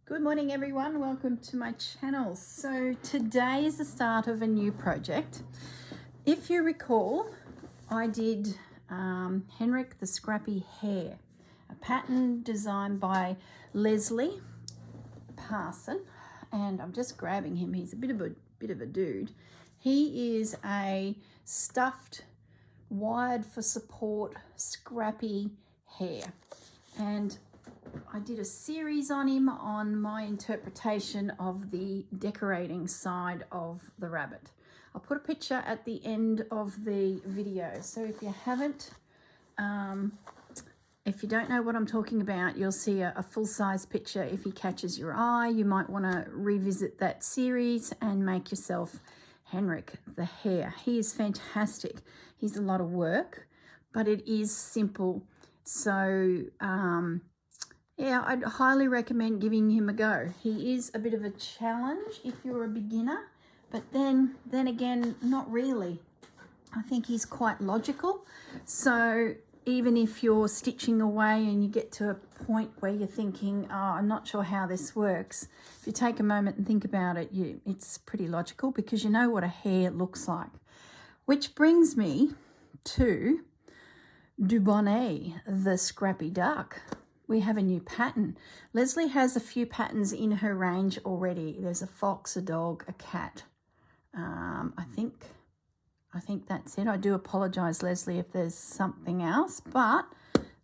Good morning everyone, welcome to my channel. So today is the start of a new project. If you recall, I did Henrik the Scrappy Hare, a pattern designed by Lesley Parson, and I'm just grabbing him. He's a bit of a dude. He is a stuffed, wired for support, scrappy hare, and I did a series on him on my interpretation of the decorating side of the rabbit. I'll put a picture at the end of the video. So if you haven't, if you don't know what I'm talking about, you'll see a full-size picture. If he catches your eye, you might want to revisit that series and make yourself Henrik the Hare. He is fantastic. He's a lot of work, but it is simple. So, yeah, I'd highly recommend giving him a go. He is a bit of a challenge if you're a beginner, but then again, not really. I think he's quite logical. So even if you're stitching away and you get to a point where you're thinking, oh, I'm not sure how this works, if you take a moment and think about it, it's pretty logical because you know what a hare looks like. Which brings me to Dubonnet, the Scrappy Duck. We have a new pattern. Lesley has a few patterns in her range already. There's a fox, a dog, a cat. I think that's it. I do apologize, Lesley, if there's something else, but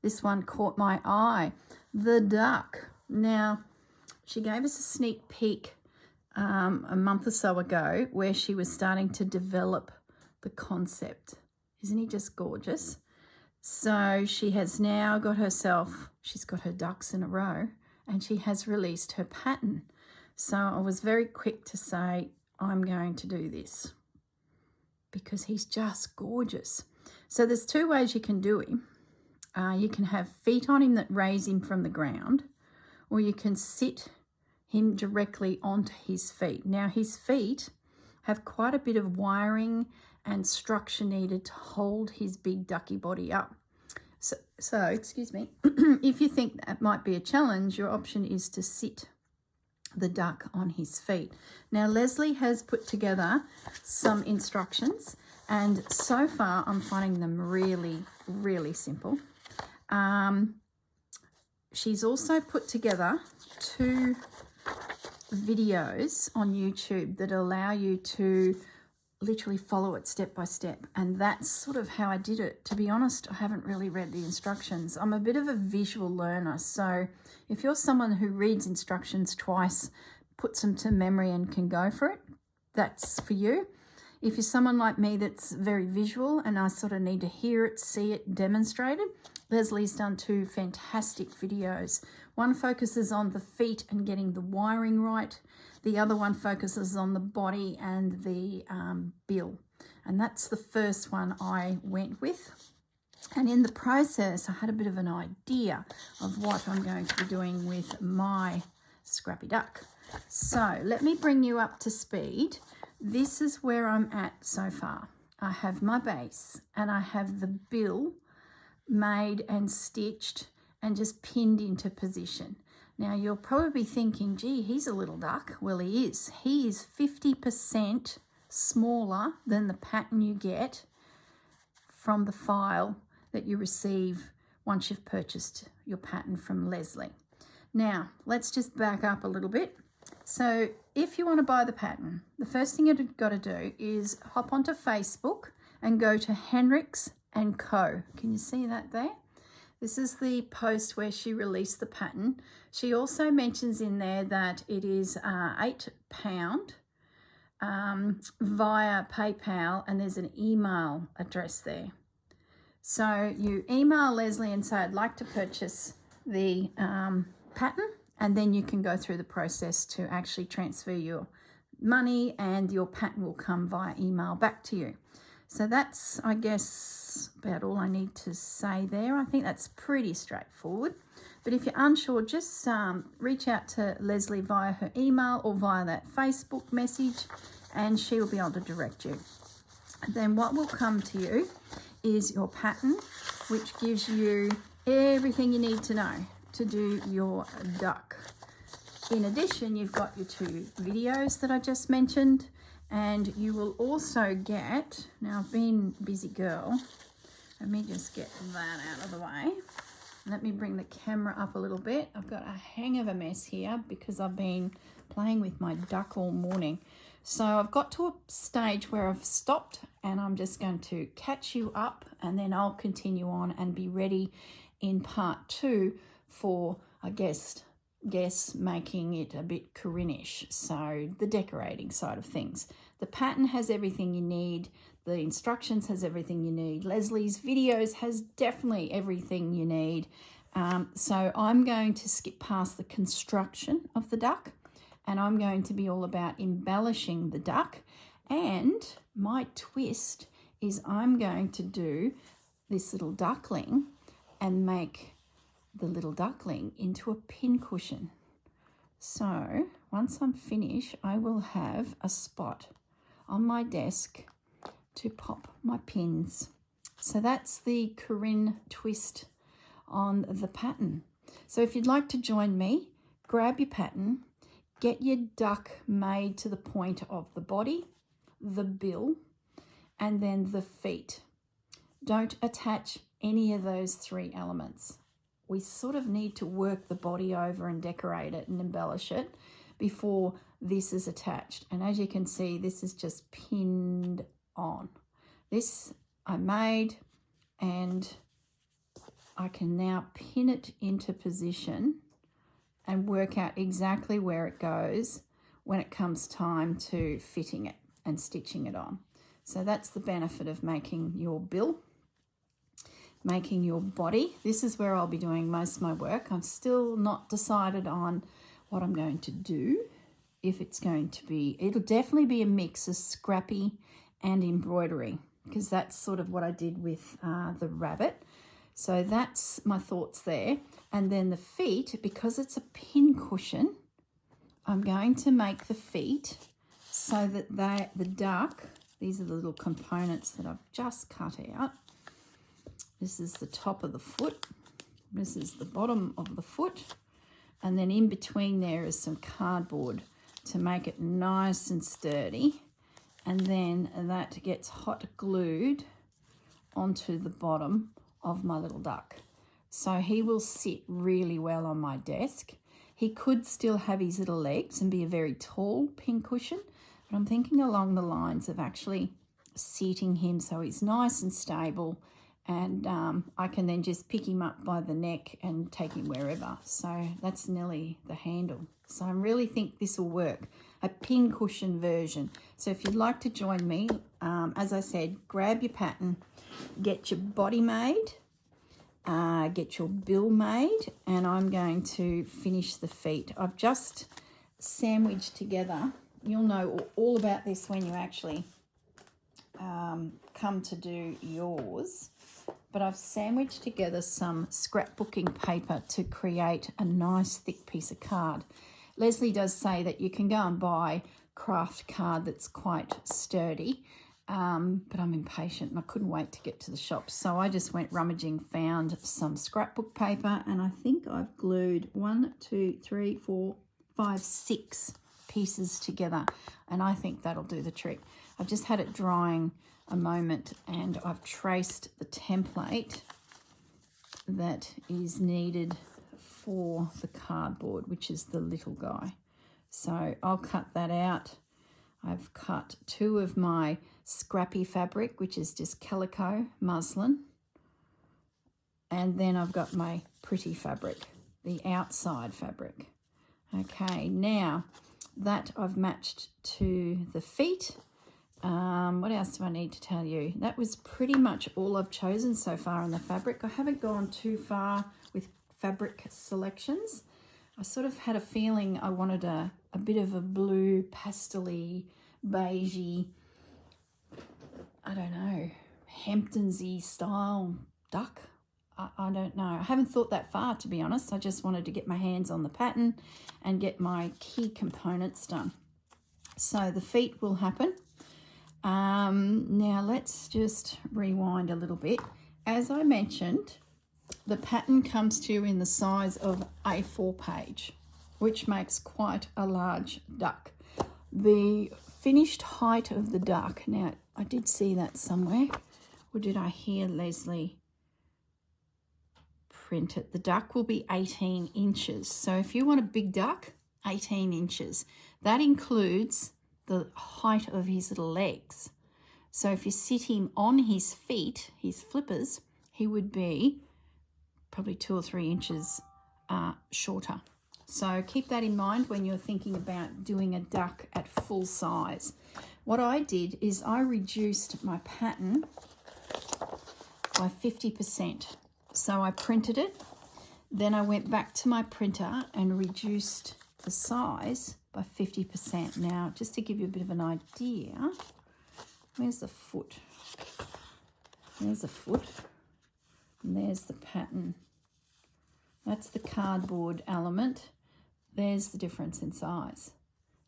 this one caught my eye. The duck. Now, she gave us a sneak peek a month or so ago where she was starting to develop the concept. Isn't he just gorgeous? So she has now got herself, she's got her ducks in a row, and she has released her pattern. So I was very quick to say, I'm going to do this because he's just gorgeous. So there's two ways you can do him. You can have feet on him that raise him from the ground, or you can sit him directly onto his feet. Now his feet have quite a bit of wiring and structure needed to hold his big ducky body up. So excuse me, if you think that might be a challenge, your option is to sit the duck on his feet. Now Lesley has put together some instructions, and so far I'm finding them really, really simple. She's also put together 2 videos on YouTube that allow you to literally follow it step by step, and that's sort of how I did it. To be honest, I haven't really read the instructions. I'm a bit of a visual learner, so if you're someone who reads instructions twice, puts them to memory and can go for it, that's for you. If you're someone like me that's very visual and I sort of need to hear it, see it demonstrated, Lesley's done 2 fantastic videos. One focuses on the feet and getting the wiring right. The other one focuses on the body and the bill. And that's the first one I went with. And in the process, I had a bit of an idea of what I'm going to be doing with my Scrappy Duck. So let me bring you up to speed. This is where I'm at so far. I have my base and I have the bill made and stitched and just pinned into position. Now you'll probably be thinking, gee, he's a little duck. Well, he is. He is 50% smaller than the pattern you get from the file that you receive once you've purchased your pattern from Lesley. Now, let's just back up a little bit. So if you want to buy the pattern, the first thing you've got to do is hop onto Facebook and go to Henrik's & Co. Can you see that there? This is the post where she released the pattern. She also mentions in there that it is £8 via PayPal, and there's an email address there. So you email Lesley and say, I'd like to purchase the pattern, and then you can go through the process to actually transfer your money, and your pattern will come via email back to you. So that's, I guess, about all I need to say there. I think that's pretty straightforward. But if you're unsure, just reach out to Lesley via her email or via that Facebook message, and she will be able to direct you. And then what will come to you is your pattern, which gives you everything you need to know to do your duck. In addition, you've got your 2 videos that I just mentioned, and you will also get, now I've been a busy girl, let me just get that out of the way. Let me bring the camera up a little bit. I've got a hang of a mess here because I've been playing with my duck all morning. So I've got to a stage where I've stopped, and I'm just going to catch you up, and then I'll continue on and be ready in part 2 for, I guess making it a bit Corrine-ish, so the decorating side of things. The pattern has everything you need. The instructions has everything you need. Lesley's videos has definitely everything you need. So I'm going to skip past the construction of the duck, and I'm going to be all about embellishing the duck. And my twist is I'm going to do this little duckling and make the little duckling into a pin cushion. So once I'm finished, I will have a spot on my desk to pop my pins. So that's the Corrine twist on the pattern. So if you'd like to join me, grab your pattern, get your duck made to the point of the body, the bill, and then the feet. Don't attach any of those 3 elements. We sort of need to work the body over and decorate it and embellish it before this is attached. And as you can see, this is just pinned on. This I made, and I can now pin it into position and work out exactly where it goes when it comes time to fitting it and stitching it on. So that's the benefit of making your bill, making your body. This is where I'll be doing most of my work. I'm still not decided on what I'm going to do. If it's going to be, it'll definitely be a mix of scrappy and embroidery, because that's sort of what I did with the rabbit. So that's my thoughts there. And then the feet, because it's a pin cushion, I'm going to make the feet so that the duck, these are the little components that I've just cut out. This is the top of the foot. This is the bottom of the foot. And then in between there is some cardboard to make it nice and sturdy. And then that gets hot glued onto the bottom of my little duck. So he will sit really well on my desk. He could still have his little legs and be a very tall pin cushion, but I'm thinking along the lines of actually seating him so he's nice and stable, and I can then just pick him up by the neck and take him wherever. So that's nearly the handle. So I really think this will work, a pin cushion version. So if you'd like to join me, as I said, grab your pattern, get your body made, get your bill made, and I'm going to finish the feet. I've just sandwiched together, you'll know all about this when you actually come to do yours, but I've sandwiched together some scrapbooking paper to create a nice thick piece of card. Lesley does say that you can go and buy craft card that's quite sturdy, but I'm impatient and I couldn't wait to get to the shop. So I just went rummaging, found some scrapbook paper, and I think I've glued 6 pieces together, and I think that'll do the trick. I've just had it drying a moment, and I've traced the template that is needed for the cardboard, which is the little guy. So I'll cut that out. I've cut 2 of my scrappy fabric, which is just calico muslin, and then I've got my pretty fabric, the outside fabric. Okay, now that I've matched to the feet, what else do I need to tell you? That was pretty much all I've chosen so far in the fabric. I haven't gone too far with fabric selections. I sort of had a feeling I wanted a bit of a blue, pastel-y, beigey, I don't know, Hamptons-y style duck. I don't know. I haven't thought that far, to be honest. I just wanted to get my hands on the pattern and get my key components done. So the feet will happen. Now let's just rewind a little bit. As I mentioned, the pattern comes to you in the size of A4 page. which makes quite a large duck. The finished height of the duck, now I did see that somewhere, or did I hear Lesley print it? The duck will be 18 inches. So if you want a big duck, 18 inches. That includes the height of his little legs. So if you sit him on his feet, his flippers, he would be probably 2 or 3 inches shorter. So keep that in mind when you're thinking about doing a duck at full size. What I did is I reduced my pattern by 50%. So I printed it, then I went back to my printer and reduced the size by 50%. Now, just to give you a bit of an idea, where's the foot? There's the foot, and there's the pattern. That's the cardboard element. There's the difference in size.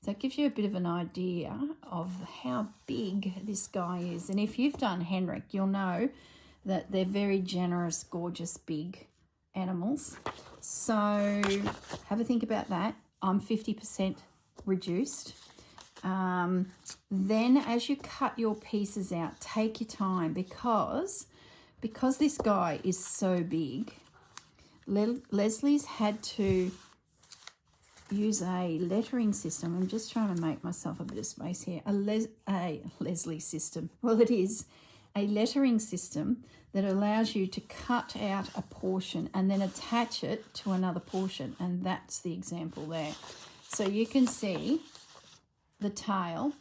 So it gives you a bit of an idea of how big this guy is. And if you've done Henrik, you'll know that they're very generous, gorgeous, big animals. So have a think about that. I'm 50% reduced. Then as you cut your pieces out, take your time because this guy is so big, Lesley's had to use a lettering system. I'm just trying to make myself a bit of space here. A Lesley system. Well, it is a lettering system that allows you to cut out a portion and then attach it to another portion. And that's the example there. So you can see the tail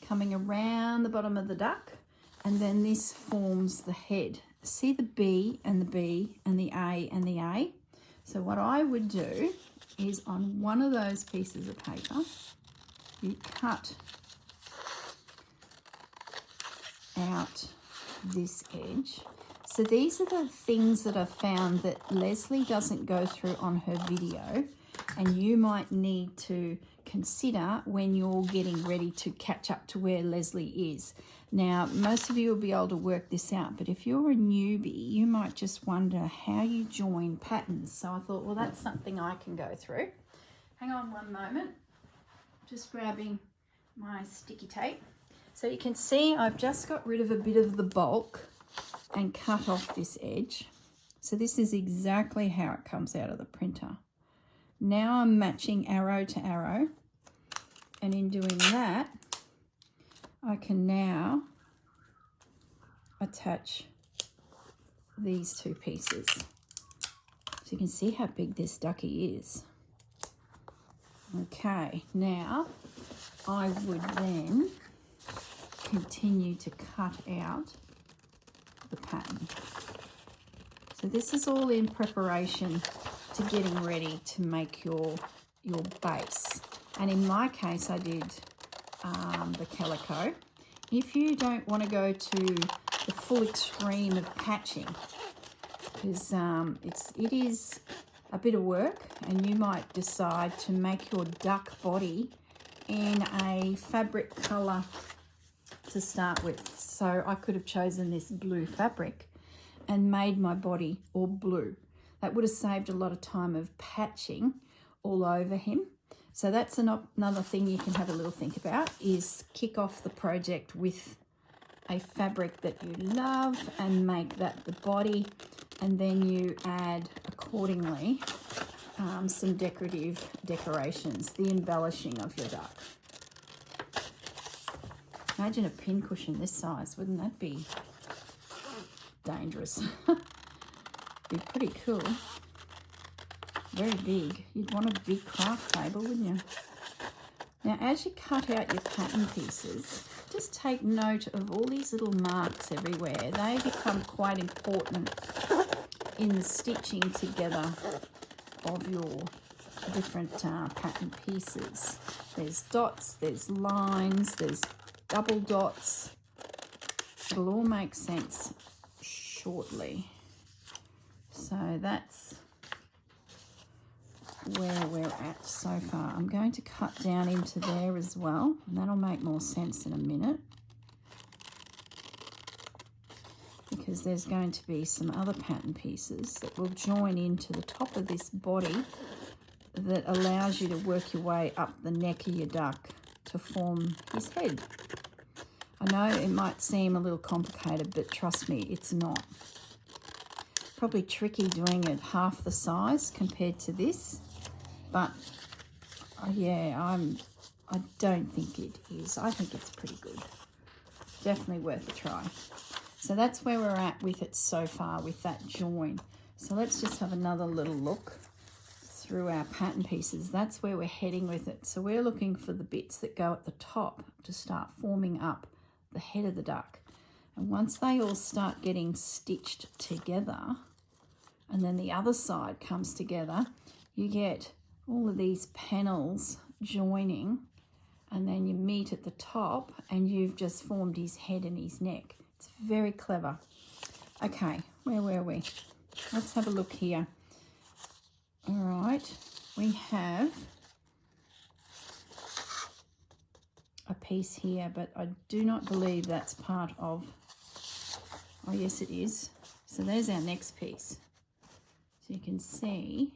coming around the bottom of the duck, and then this forms the head. See the B and the B and the A and the A? So what I would do is on one of those pieces of paper, you cut out this edge. So these are the things that I've found that Lesley doesn't go through on her video, and you might need to consider when you're getting ready to catch up to where Lesley is. Now, most of you will be able to work this out, but if you're a newbie, you might just wonder how you join patterns. So I thought, well, that's something I can go through. Hang on one moment. Just grabbing my sticky tape. So you can see I've just got rid of a bit of the bulk and cut off this edge. So this is exactly how it comes out of the printer. Now I'm matching arrow to arrow, and in doing that, I can now attach these two pieces. So you can see how big this ducky is. Okay, now I would then continue to cut out the pattern. So this is all in preparation to getting ready to make your base. And in my case, I did the calico. If you don't want to go to the full extreme of patching, because it is a bit of work, and you might decide to make your duck body in a fabric colour to start with. So I could have chosen this blue fabric and made my body all blue. That would have saved a lot of time of patching all over him. So that's another thing you can have a little think about, is kick off the project with a fabric that you love and make that the body, and then you add accordingly some decorations, the embellishing of your duck. Imagine a pincushion this size. Wouldn't that be dangerous? Be pretty cool. Very big. You'd want a big craft table, wouldn't you? Now, as you cut out your pattern pieces, just take note of all these little marks everywhere. They become quite important in the stitching together of your different pattern pieces. There's dots, there's lines, there's double dots. It'll all make sense shortly. So that's where we're at so far. I'm going to cut down into there as well, and that'll make more sense in a minute, because there's going to be some other pattern pieces that will join into the top of this body that allows you to work your way up the neck of your duck to form his head. I know it might seem a little complicated, but trust me, it's not. Probably tricky doing it half the size compared to this, but yeah, I don't think it is. I think it's pretty good. Definitely worth a try. So that's where we're at with it so far, with that join. So let's just have another little look through our pattern pieces. That's where we're heading with it. So we're looking for the bits that go at the top to start forming up the head of the duck. And once they all start getting stitched together, and then the other side comes together, you get all of these panels joining, and then you meet at the top and you've just formed his head and his neck. It's very clever. Okay, where were we? Let's have a look here. All right, we have a piece here, but I do not believe that's part of, oh yes it is. So there's our next piece. So you can see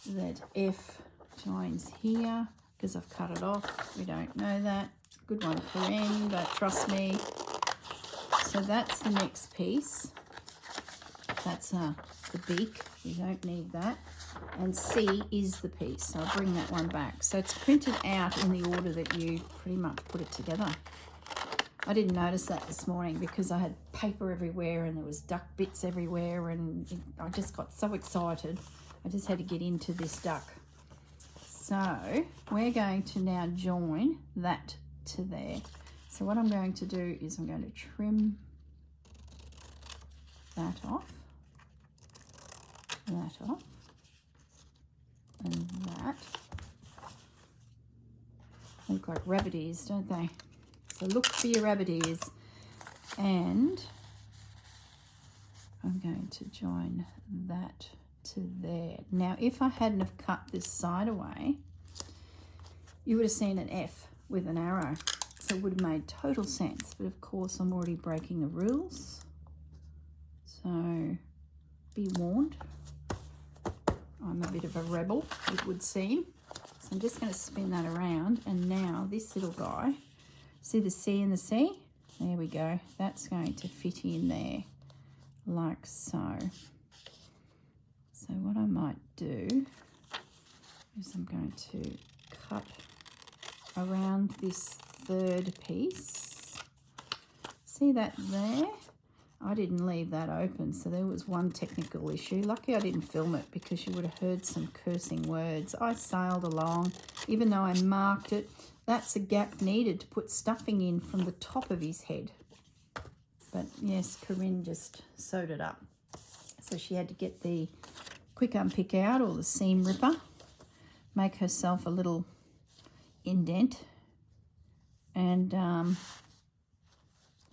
that F joins here because I've cut it off. We don't know that. Good one, Corrine, but trust me. So that's the next piece. That's the beak. We don't need that. And C is the piece. So I'll bring that one back. So it's printed out in the order that you pretty much put it together. I didn't notice that this morning because I had paper everywhere and there was duck bits everywhere, and I just got so excited. I just had to get into this duck. So we're going to now join that to there. So what I'm going to do is I'm going to trim that off, and that. Look like rabbit ears, don't they? So look for your rabbit ears. And I'm going to join that to there. Now, if I hadn't have cut this side away, you would have seen an F with an arrow. So it would have made total sense. But of course, I'm already breaking the rules. So be warned. I'm a bit of a rebel, it would seem. So I'm just going to spin that around. And now this little guy, see the C and the C? There we go. That's going to fit in there like so. So what I might do is I'm going to cut around this third piece. See that there? I didn't leave that open, so there was one technical issue. Lucky I didn't film it because you would have heard some cursing words. I sailed along, even though I marked it. That's a gap needed to put stuffing in from the top of his head. But yes, Corrine just sewed it up. So she had to get the quick unpick out, or the seam ripper, make herself a little indent and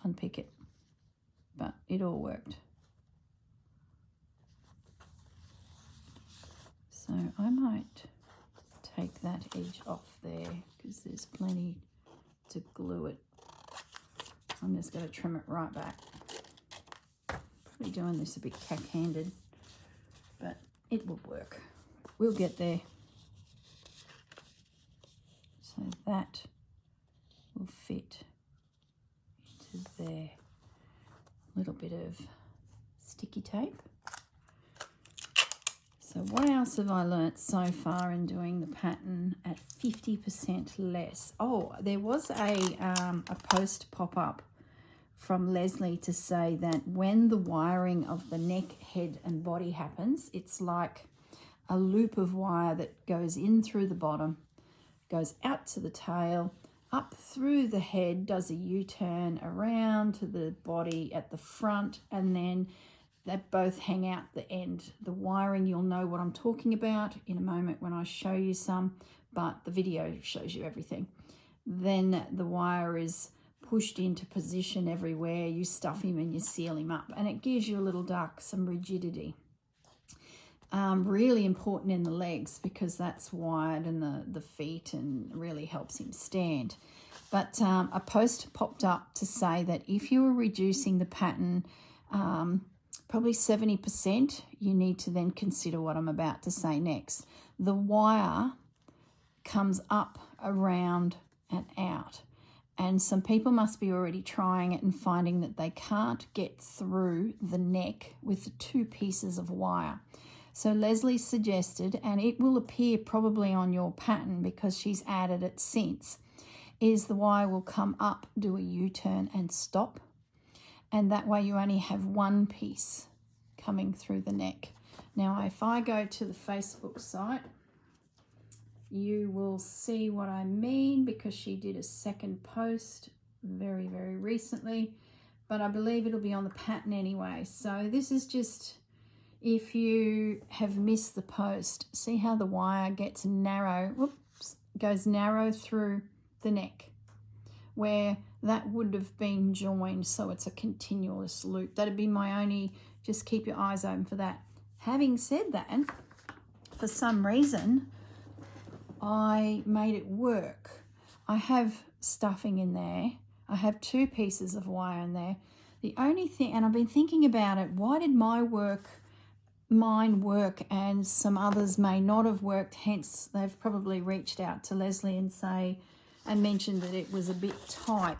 unpick it. But it all worked. So I might take that edge off there because there's plenty to glue it. I'm just going to trim it right back. Probably doing this a bit cack-handed, but it will work. We'll get there. So that will fit into there. Little bit of sticky tape. So what else have I learnt so far in doing the pattern at 50% less? Oh, there was a post pop up from Lesley to say that when the wiring of the neck, head and body happens, it's like a loop of wire that goes in through the bottom, goes out to the tail, up through the head, does a U-turn around to the body at the front, and then they both hang out the end. The wiring, you'll know what I'm talking about in a moment when I show you some, but the video shows you everything. Then the wire is pushed into position everywhere. You stuff him and you seal him up, and it gives your little duck some rigidity. Really important in the legs because that's wide, and the feet, and really helps him stand. But a post popped up to say that if you were reducing the pattern probably 70%, you need to then consider what I'm about to say next. The wire comes up, around and out. And some people must be already trying it and finding that they can't get through the neck with the 2 pieces of wire. So Lesley suggested, and it will appear probably on your pattern because she's added it since, is the wire will come up, do a U-turn and stop. And that way you only have 1 piece coming through the neck. Now, if I go to the Facebook site, you will see what I mean because she did a second post very, very recently, but I believe it'll be on the pattern anyway. So this is just, if you have missed the post, see how the wire gets narrow, whoops, goes narrow through the neck where that would have been joined, so it's a continuous loop. That'd be my only, just keep your eyes open for that. Having said that, for some reason, I made it work. I have stuffing in there. I have 2 pieces of wire in there. The only thing, and I've been thinking about it, why did mine work and some others may not have worked? Hence, they've probably reached out to Lesley and mentioned that it was a bit tight.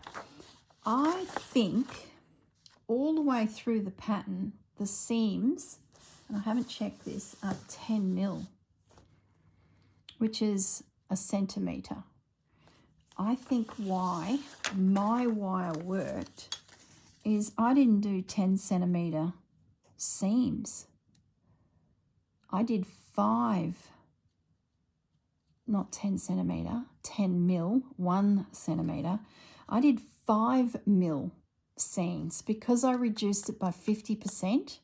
I think all the way through the pattern, the seams, and I haven't checked this, are 10 mil. Which is a centimetre. I think why my wire worked is I didn't do 10 centimetre seams. I did 5, not 10 centimetre, 10 mil, 1 centimetre. I did 5 mil seams because I reduced it by 50%.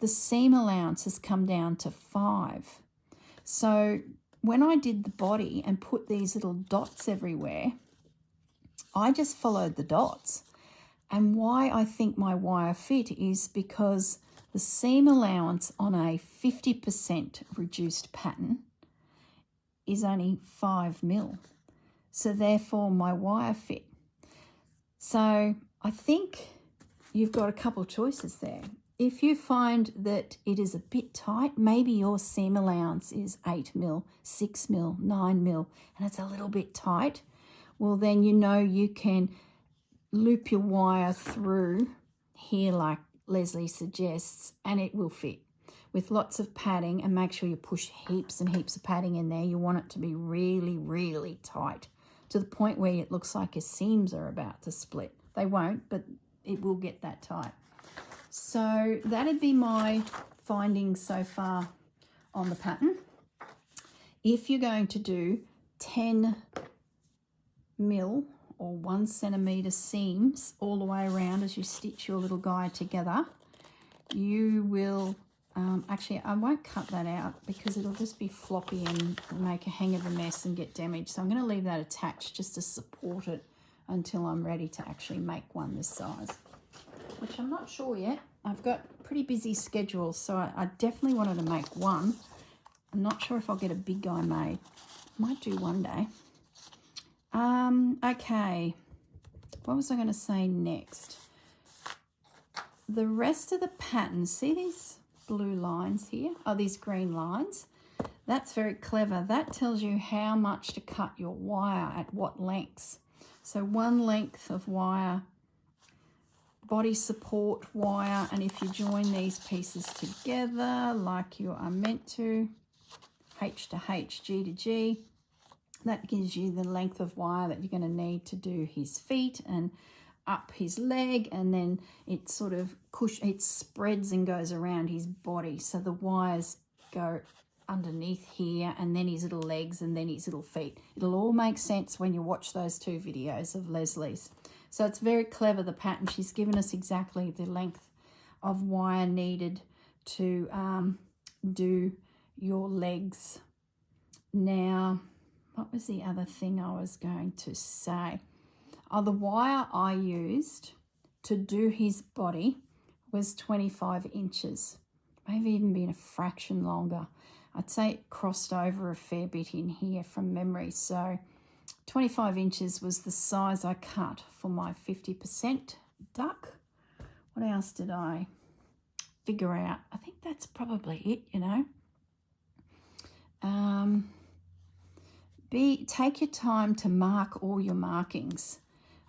The seam allowance has come down to 5. So when I did the body and put these little dots everywhere, I just followed the dots. And why I think my wire fit is because the seam allowance on a 50% reduced pattern is only 5 mil. So therefore my wire fit. So I think you've got a couple of choices there. If you find that it is a bit tight, maybe your seam allowance is 8 mil, 6 mil, 9 mil, and it's a little bit tight, well then you know you can loop your wire through here like Lesley suggests and it will fit with lots of padding, and make sure you push heaps and heaps of padding in there. You want it to be really, really tight to the point where it looks like your seams are about to split. They won't, but it will get that tight. So that'd be my findings so far on the pattern. If you're going to do 10 mil or 1 centimetre seams all the way around as you stitch your little guy together, you will, actually I won't cut that out because it'll just be floppy and make a hang of a mess and get damaged. So I'm going to leave that attached just to support it until I'm ready to actually make one this size, which I'm not sure yet. I've got pretty busy schedules, so I definitely wanted to make one. I'm not sure if I'll get a big guy made. Might do one day. Okay, what was I going to say next? The rest of the pattern, see these blue lines here? Oh, these green lines. That's very clever. That tells you how much to cut your wire at what lengths. So 1 length of wire, body support wire, and if you join these pieces together like you are meant to, H to H, G to G, that gives you the length of wire that you're going to need to do his feet and up his leg, and then it sort of it spreads and goes around his body, so the wires go underneath here, and then his little legs, and then his little feet. It'll all make sense when you watch those 2 videos of Lesley's. So it's very clever, the pattern. She's given us exactly the length of wire needed to do your legs. Now, what was the other thing I was going to say? Oh, the wire I used to do his body was 25 inches. Maybe even been a fraction longer. I'd say it crossed over a fair bit in here from memory. So 25 inches was the size I cut for my 50% duck. What else did I figure out. I think that's probably it, you know. Take your time to mark all your markings.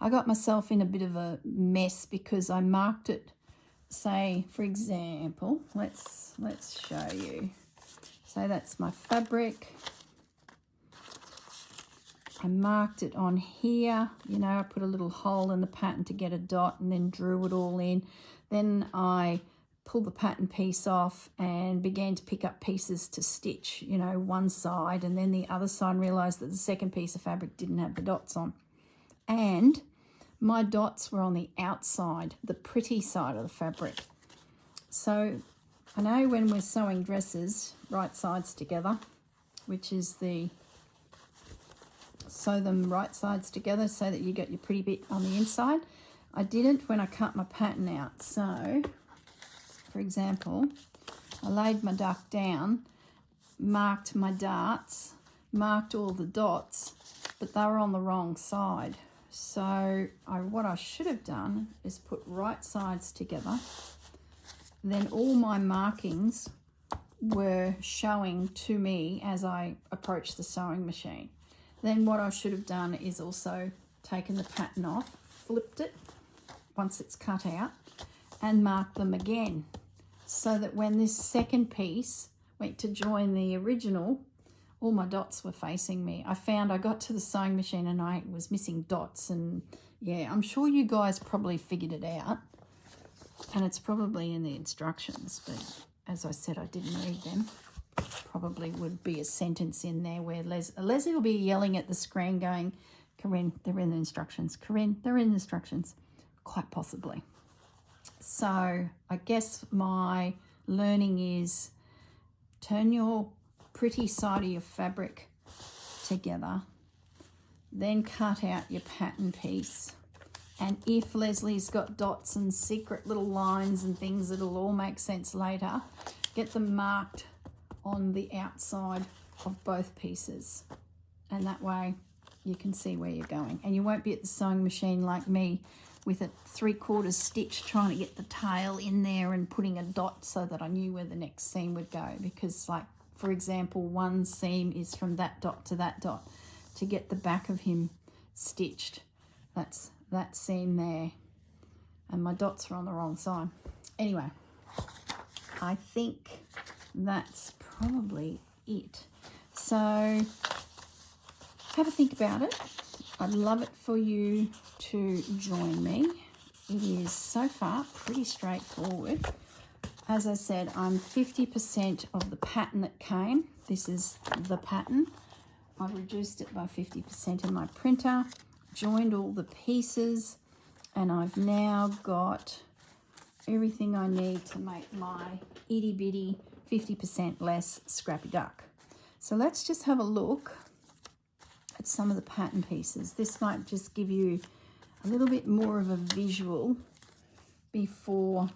I got myself in a bit of a mess because I marked it, say, for example, let's show you. So that's my fabric. I marked it on here, you know, I put a little hole in the pattern to get a dot and then drew it all in. Then I pulled the pattern piece off and began to pick up pieces to stitch, you know, one side and then the other side, and realised that the second piece of fabric didn't have the dots on. And my dots were on the outside, the pretty side of the fabric. So I know when we're sewing dresses, right sides together, which is the sew them right sides together so that you get your pretty bit on the inside. I didn't when I cut my pattern out. So, for example, I laid my duck down, marked my darts, marked all the dots, but they were on the wrong side. So what I should have done is put right sides together. Then all my markings were showing to me as I approached the sewing machine. Then what I should have done is also taken the pattern off, flipped it once it's cut out, and marked them again, so that when this second piece went to join the original, all my dots were facing me. I found I got to the sewing machine and I was missing dots, and yeah, I'm sure you guys probably figured it out, and it's probably in the instructions, but as I said, I didn't read them. Probably would be a sentence in there where Lesley will be yelling at the screen going, Corrine, they're in the instructions. Corrine, they're in the instructions. Quite possibly. So I guess my learning is turn your pretty side of your fabric together, then cut out your pattern piece. And if Lesley's got dots and secret little lines and things that'll all make sense later, get them marked on the outside of both pieces, and that way you can see where you're going, and you won't be at the sewing machine like me with a 3/4 stitch trying to get the tail in there and putting a dot so that I knew where the next seam would go, because, like, for example, one seam is from that dot to that dot. To get the back of him stitched, that's that seam there, and my dots are on the wrong side. Anyway, I think that's probably it. So have a think about it. I'd love it for you to join me. It is so far pretty straightforward. As I said, I'm 50% of the pattern that came. This is the pattern. I reduced it by 50% in my printer, joined all the pieces, and I've now got everything I need to make my itty bitty 50% less Scrappy Duck. So let's just have a look at some of the pattern pieces. This might just give you a little bit more of a visual before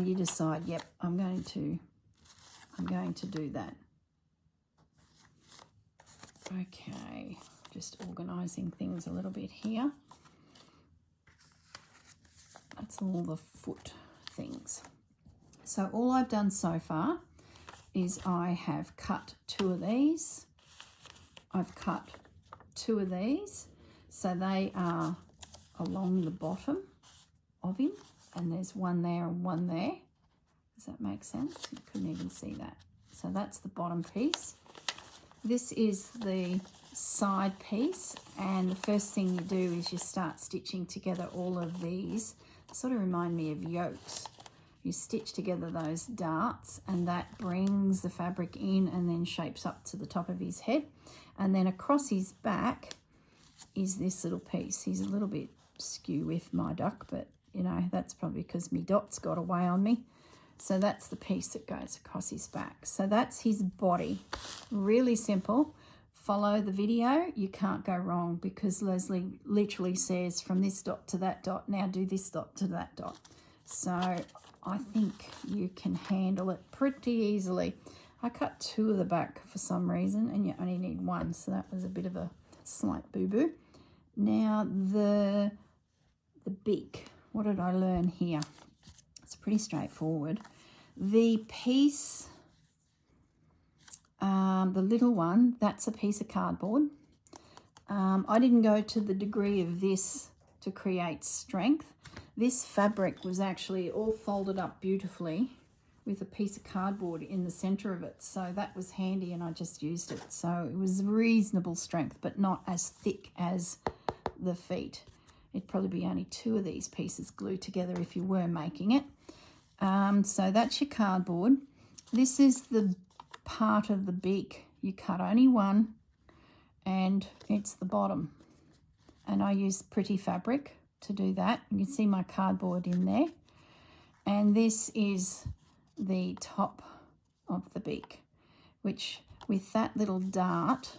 you decide, yep, I'm going to do that. Okay, just organizing things a little bit here. That's all the foot things. So all I've done so far is I have cut 2 of these. I've cut 2 of these, so they are along the bottom of him, and there's one there and one there. Does that make sense? You couldn't even see that. So that's the bottom piece. This is the side piece, and the first thing you do is you start stitching together all of these. They sort of remind me of yolks. You stitch together those darts, and that brings the fabric in and then shapes up to the top of his head. And then across his back is this little piece. He's a little bit skew with my duck, but you know, that's probably because me dots got away on me. So that's the piece that goes across his back. So that's his body. Really simple. Follow the video. You can't go wrong, because Lesley literally says from this dot to that dot, now do this dot to that dot. So I think you can handle it pretty easily. I cut 2 of the back for some reason, and you only need 1, so that was a bit of a slight boo-boo. Now the beak. What did I learn here? It's pretty straightforward. The piece, the little one, that's a piece of cardboard. I didn't go to the degree of this to create strength. This fabric was actually all folded up beautifully with a piece of cardboard in the center of it. So that was handy and I just used it. So it was reasonable strength, but not as thick as the feet. It'd probably be only 2 of these pieces glued together if you were making it. So that's your cardboard. This is the part of the beak. You cut only one and it's the bottom. And I use pretty fabric to do that. You can see my cardboard in there. And this is the top of the beak, which with that little dart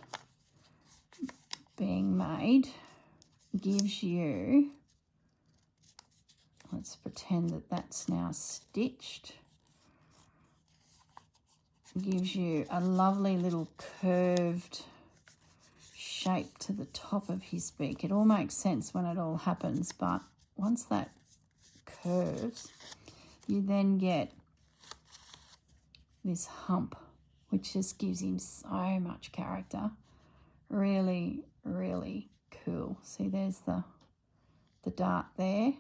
being made gives you, let's pretend that that's now stitched, gives you a lovely little curved shape to the top of his beak. It all makes sense when it all happens, but once that curves, you then get this hump, which just gives him so much character. Really, really cool. See, there's the dart there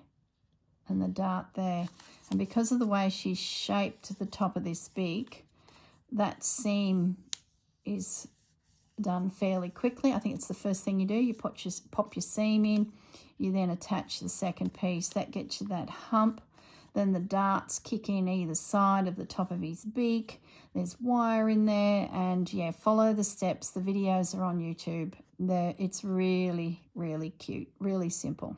and the dart there. And because of the way she's shaped the top of this beak, that seam is done fairly quickly. I think it's the first thing you do. You pop your seam in, you then attach the second piece. That gets you that hump. Then the darts kick in either side of the top of his beak. There's wire in there, and yeah, follow the steps. The videos are on YouTube. It's really, really cute, really simple.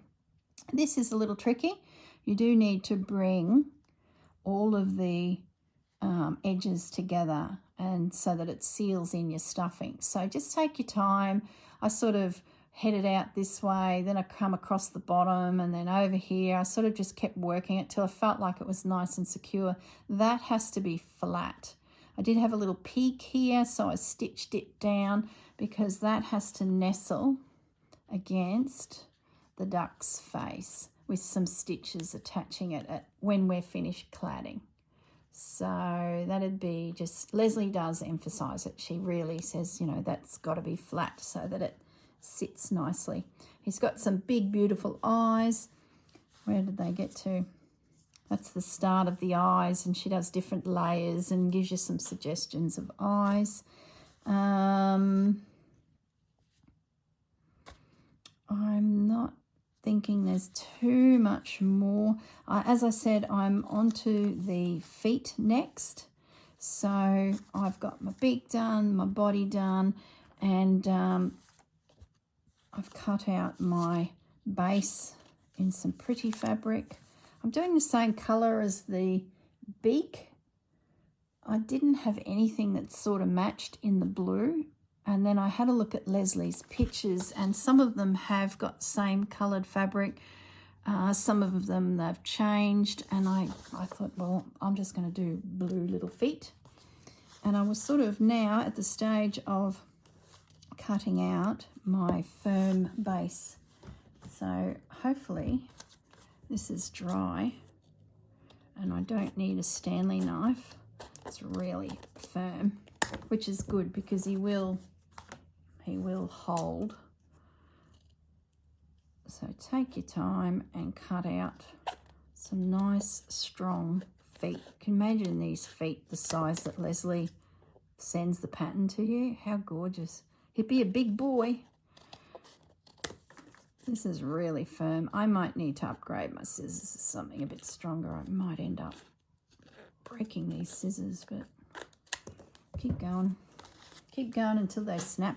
This is a little tricky. You do need to bring all of the edges together and so that it seals in your stuffing. So just take your time. I sort of head it out this way, then I come across the bottom and then over here. I sort of just kept working it till I felt like it was nice and secure. That has to be flat. I did have a little peak here, so I stitched it down because that has to nestle against the duck's face with some stitches attaching it when we're finished cladding. So that'd be just, Lesley does emphasize it. She really says, you know, that's got to be flat so that it sits nicely. He's got some big, beautiful eyes. Where did they get to? That's the start of the eyes, and she does different layers and gives you some suggestions of eyes. I'm not thinking there's too much more. As I said, I'm onto the feet next. So I've got my beak done, my body done, and I've cut out my base in some pretty fabric. I'm doing the same colour as the beak. I didn't have anything that sort of matched in the blue. And then I had a look at Lesley's pictures, and some of them have got same coloured fabric. Some of them they've changed, and I thought, well, I'm just going to do blue little feet. And I was sort of now at the stage of cutting out my firm base. So hopefully this is dry and I don't need a Stanley knife. It's really firm, which is good because he will hold. So take your time and cut out some nice strong feet. You can imagine these feet the size that Lesley sends the pattern to you. How gorgeous. He'd be a big boy. This is really firm. I might need to upgrade my scissors to something a bit stronger. I might end up breaking these scissors, but keep going. Keep going until they snap.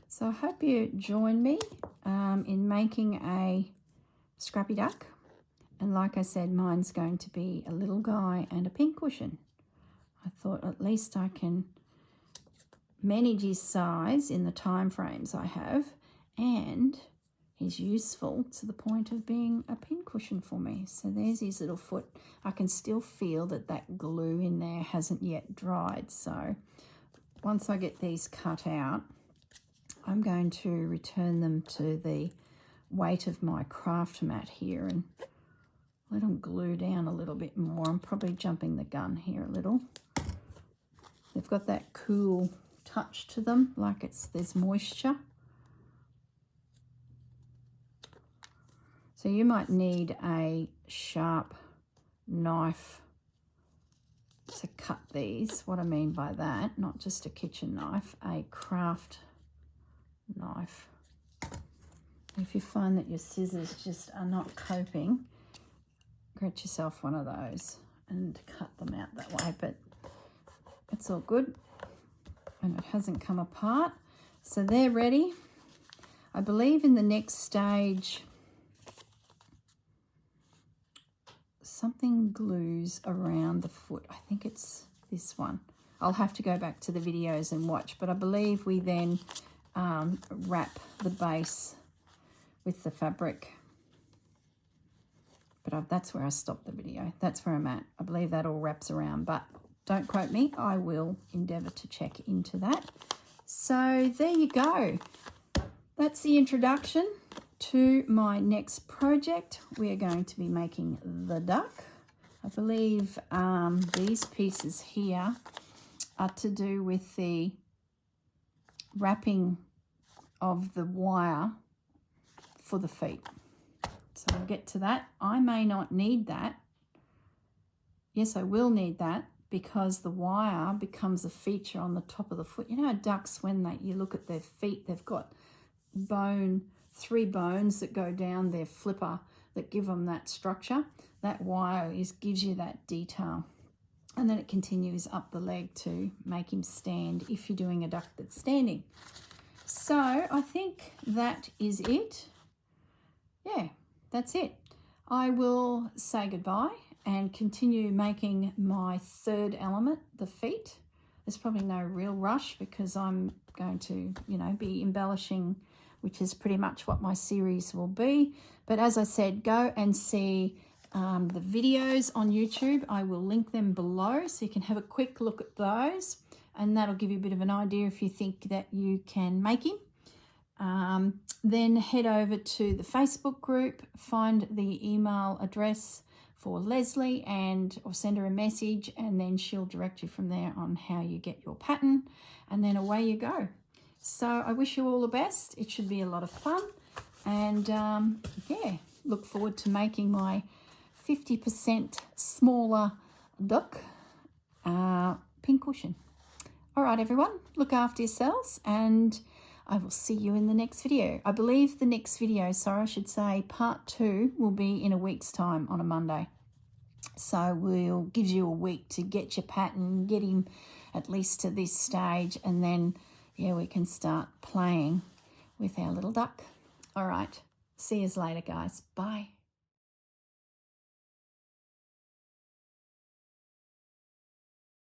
So I hope you join me in making a Scrappy Duck. And like I said, mine's going to be a little guy and a pincushion. I thought at least I can manage his size in the time frames I have, and he's useful to the point of being a pincushion for me. So there's his little foot. I can still feel that glue in there hasn't yet dried, so once I get these cut out, I'm going to return them to the weight of my craft mat here and let them glue down a little bit more. I'm probably jumping the gun here a little. They've got that cool touch to them, like there's moisture. So you might need a sharp knife to cut these. What I mean by that, not just a kitchen knife, a craft knife. If you find that your scissors just are not coping, get yourself one of those and cut them out that way, but it's all good and it hasn't come apart. So they're ready. I believe in the next stage, something glues around the foot. I think it's this one. I'll have to go back to the videos and watch, but I believe we then wrap the base with the fabric. But that's where I stopped the video. That's where I'm at. I believe that all wraps around, but don't quote me. I will endeavour to check into that. So there you go. That's the introduction to my next project. We are going to be making the duck. I believe these pieces here are to do with the wrapping of the wire for the feet. So we'll get to that. I may not need that. Yes, I will need that because the wire becomes a feature on the top of the foot. You know how ducks, when you look at their feet, they've got three bones that go down their flipper that give them that structure. That wire gives you that detail. And then it continues up the leg to make him stand if you're doing a duck that's standing. So I think that is it. Yeah, that's it. I will say goodbye and continue making my third element, the feet. There's probably no real rush because I'm going to, be embellishing, which is pretty much what my series will be. But as I said, go and see the videos on YouTube. I will link them below so you can have a quick look at those, and that'll give you a bit of an idea if you think that you can make him. Then head over to the Facebook group, find the email address for Lesley or send her a message, and then she'll direct you from there on how you get your pattern, and then away you go. So I wish you all the best. It should be a lot of fun, and yeah, look forward to making my 50% smaller duck pink cushion. All right, everyone, look after yourselves, and I will see you in the next video. I believe the next video, part 2 will be in a week's time on a Monday. So we'll give you a week to get your pattern, get him at least to this stage, and then, yeah, we can start playing with our little duck. All right, see you later, guys. Bye.